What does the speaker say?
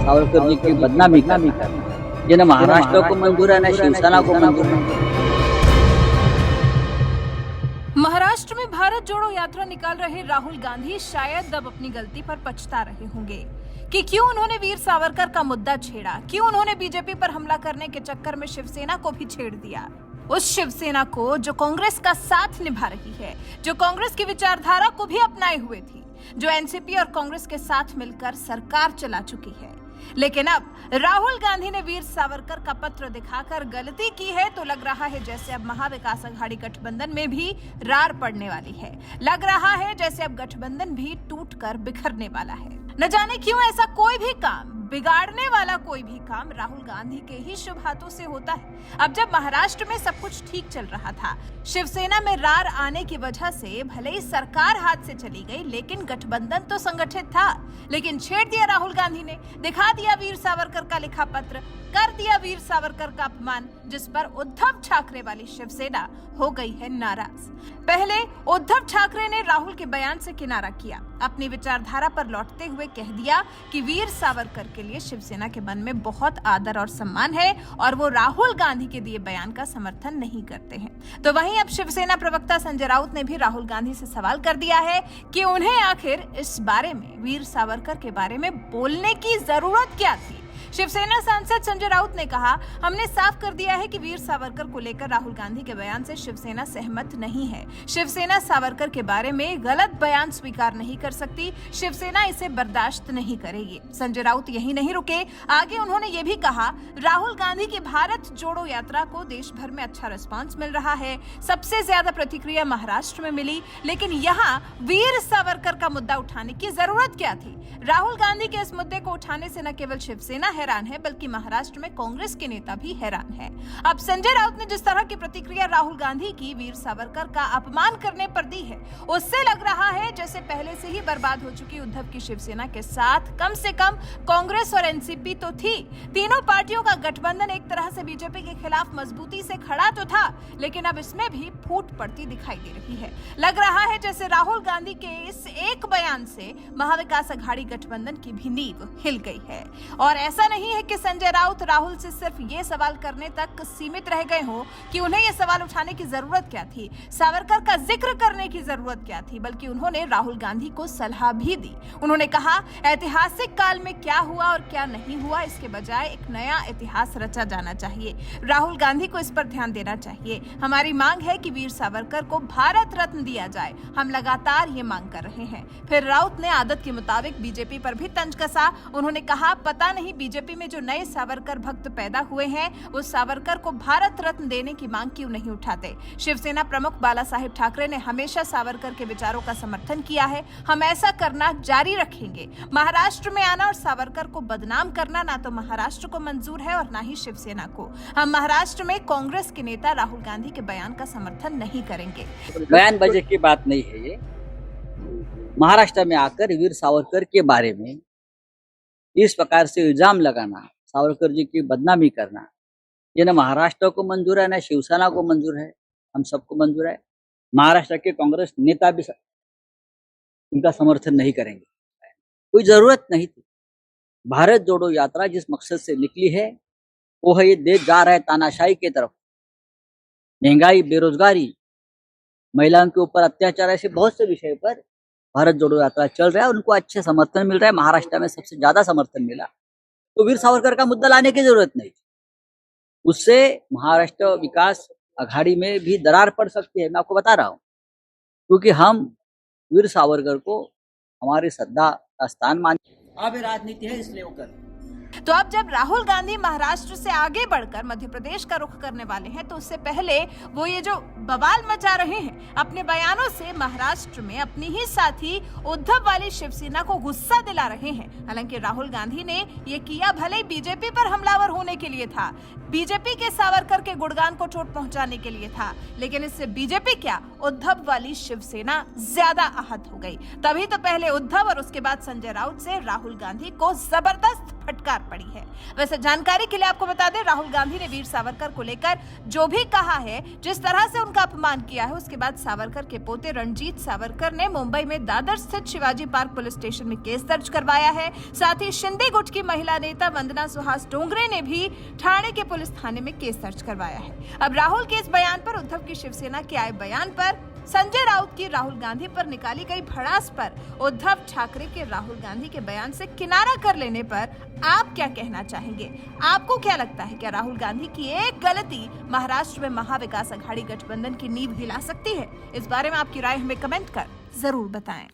सावरकर जी की बदनामी करना, ये न महाराष्ट्र को मंजूर है, न शिवसेना को मंजूर है। महाराष्ट्र में भारत जोड़ो यात्रा निकाल रहे राहुल गांधी शायद अब अपनी गलती पर पछता रहे होंगे कि क्यों उन्होंने वीर सावरकर का मुद्दा छेड़ा, क्यों उन्होंने बीजेपी पर हमला करने के चक्कर में शिवसेना को भी छेड़ दिया। उस शिवसेना को जो कांग्रेस का साथ निभा रही है, जो कांग्रेस की विचारधारा को भी अपनाए हुए थी, जो एनसीपी और कांग्रेस के साथ मिलकर सरकार चला चुकी है। लेकिन अब राहुल गांधी ने वीर सावरकर का पत्र दिखाकर गलती की है तो लग रहा है जैसे अब महाविकास अघाड़ी गठबंधन में भी रार पड़ने वाली है। लग रहा है जैसे अब गठबंधन भी टूटकर बिखरने वाला है। न जाने क्यों ऐसा कोई भी काम, बिगाड़ने वाला कोई भी काम राहुल गांधी के ही शुभ हाथों से होता है। अब जब महाराष्ट्र में सब कुछ ठीक चल रहा था, शिवसेना में रार आने की वजह से भले ही सरकार हाथ से चली गई, लेकिन गठबंधन तो संगठित था। लेकिन छेड़ दिया राहुल गांधी ने, दिखा दिया वीर सावरकर का लिखा पत्र, कर दिया वीर सावरकर का अपमान, जिस पर उद्धव ठाकरे वाली शिवसेना हो गई है नाराज। पहले उद्धव ठाकरे ने राहुल के बयान से किनारा किया, अपनी विचारधारा पर लौटते हुए कह दिया कि वीर सावरकर के लिए शिवसेना के मन में बहुत आदर और सम्मान है और वो राहुल गांधी के दिए बयान का समर्थन नहीं करते हैं। तो वहीं अब शिवसेना प्रवक्ता संजय राउत ने भी राहुल गांधी से सवाल कर दिया है कि उन्हें आखिर इस बारे में, वीर सावरकर के बारे में बोलने की जरूरत क्या थी। शिवसेना सांसद संजय राउत ने कहा, हमने साफ कर दिया है कि वीर सावरकर को लेकर राहुल गांधी के बयान से शिवसेना सहमत नहीं है। शिवसेना सावरकर के बारे में गलत बयान स्वीकार नहीं कर सकती, शिवसेना इसे बर्दाश्त नहीं करेगी। संजय राउत यही नहीं रुके, आगे उन्होंने ये भी कहा, राहुल गांधी की भारत जोड़ो यात्रा को देश भर में अच्छा रिस्पांस मिल रहा है, सबसे ज्यादा प्रतिक्रिया महाराष्ट्र में मिली, लेकिन यहाँ वीर सावरकर का मुद्दा उठाने की जरूरत क्या थी। राहुल गांधी के इस मुद्दे को उठाने से न केवल शिवसेना हैरान है, बल्कि महाराष्ट्र में कांग्रेस के नेता भी हैरान है। अब संजय राउत ने जिस तरह की प्रतिक्रिया राहुल गांधी की वीर सावरकर का अपमान करने पर दी है, उससे लग रहा है जैसे पहले से ही बर्बाद हो चुकी उद्धव की शिवसेना के साथ कम से कम कांग्रेस और एनसीपी तो थी। तीनों पार्टियों का गठबंधन एक तरह से बीजेपी के खिलाफ मजबूती से खड़ा तो था, लेकिन अब इसमें भी फूट पड़ती दिखाई दे रही है। लग रहा है जैसे राहुल गांधी के इस एक बयान से महाविकास अघाड़ी गठबंधन की भी नींव हिल गई है। और ऐसा नहीं है कि संजय राउत राहुल से सिर्फ ये सवाल करने तक सीमित रह गए हो कि उन्हें ये सवाल उठाने की जरूरत क्या थी, सावरकर का जिक्र करने की जरूरत क्या थी, बल्कि उन्होंने राहुल गांधी को सलाह भी दी। उन्होंने कहा, ऐतिहासिक काल में क्या हुआ और क्या नहीं हुआ, इसके बजाय एक नया इतिहास रचा जाना चाहिए। राहुल गांधी को इस पर ध्यान देना चाहिए। हमारी मांग है कि वीर सावरकर को भारत रत्न दिया जाए, हम लगातार ये मांग कर रहे हैं। फिर राउत ने आदत के मुताबिक बीजेपी पर भी तंज कसा। उन्होंने कहा, पता नहीं बीजेपी में जो नए सावरकर भक्त पैदा हुए हैं, वो सावरकर को भारत रत्न देने की मांग क्यों नहीं उठाते। शिवसेना प्रमुख बाला साहेब ठाकरे ने हमेशा सावरकर के विचारों का समर्थन किया है, हम ऐसा करना जारी रखेंगे। महाराष्ट्र में आना और सावरकर को बदनाम करना ना तो महाराष्ट्र को मंजूर है और ना ही शिवसेना को। हम महाराष्ट्र में कांग्रेस के नेता राहुल गांधी के बयान का समर्थन नहीं करेंगे। बयान बाजी की बात नहीं है ये। महाराष्ट्र में आकर वीर सावरकर के बारे में इस प्रकार से इल्जाम लगाना, सावरकर जी की बदनामी करना, ये न महाराष्ट्र को मंजूर है, न शिवसेना को मंजूर है, हम सबको मंजूर है। महाराष्ट्र के कांग्रेस नेता भी उनका समर्थन नहीं करेंगे। कोई जरूरत नहीं थी। भारत जोड़ो यात्रा जिस मकसद से निकली है वो है, ये देश जा रहा है तानाशाही की तरफ। महंगाई, बेरोजगारी, महिलाओं के ऊपर अत्याचार, ऐसे बहुत से विषय पर भारत जोड़ो यात्रा चल रहा है। उनको अच्छे समर्थन मिल रहा है, महाराष्ट्र में सबसे ज्यादा समर्थन मिला। तो वीर सावरकर का मुद्दा लाने की जरूरत नहीं, उससे महाराष्ट्र विकास अघाड़ी में भी दरार पड़ सकती है। मैं आपको बता रहा हूँ, क्योंकि हम वीर सावरकर को हमारी श्रद्धा का स्थान मानते। अब राजनीति है इसलिए वो कर। तो अब जब राहुल गांधी महाराष्ट्र से आगे बढ़कर मध्य प्रदेश का रुख करने वाले हैं, तो उससे पहले वो ये जो बवाल मचा रहे हैं अपने बयानों से, महाराष्ट्र में अपनी ही साथी उद्धव वाली शिवसेना को गुस्सा दिला रहे हैं। हालांकि राहुल गांधी ने ये किया भले ही बीजेपी पर हमलावर होने के लिए था, बीजेपी के सावरकर के गुणगान को चोट पहुंचाने के लिए था, लेकिन इससे बीजेपी क्या, उद्धव वाली शिवसेना ज्यादा आहत हो गई। तभी तो पहले उद्धव और उसके बाद संजय राउत से राहुल गांधी को जबरदस्त फटकार पड़ी। पड़ी है। वैसे जानकारी के लिए आपको बता दें, राहुल गांधी ने वीर सावरकर को लेकर जो भी कहा है, जिस तरह से उनका अपमान किया है, उसके बाद सावरकर के पोते रणजीत सावरकर ने मुंबई में दादर स्थित शिवाजी पार्क पुलिस स्टेशन में केस दर्ज करवाया है। साथ ही शिंदे गुट की महिला नेता वंदना सुहास डोंगरे ने भी ठाणे के पुलिस थाने में केस दर्ज करवाया है। अब राहुल के इस बयान पर, उद्धव की शिवसेना के आए बयान पर, संजय राउत की राहुल गांधी पर निकाली गई भड़ास पर, उद्धव ठाकरे के राहुल गांधी के बयान से किनारा कर लेने पर आप क्या कहना चाहेंगे? आपको क्या लगता है, क्या राहुल गांधी की एक गलती महाराष्ट्र में महाविकास अघाड़ी गठबंधन की नींव हिला सकती है? इस बारे में आपकी राय हमें कमेंट कर जरूर बताएं।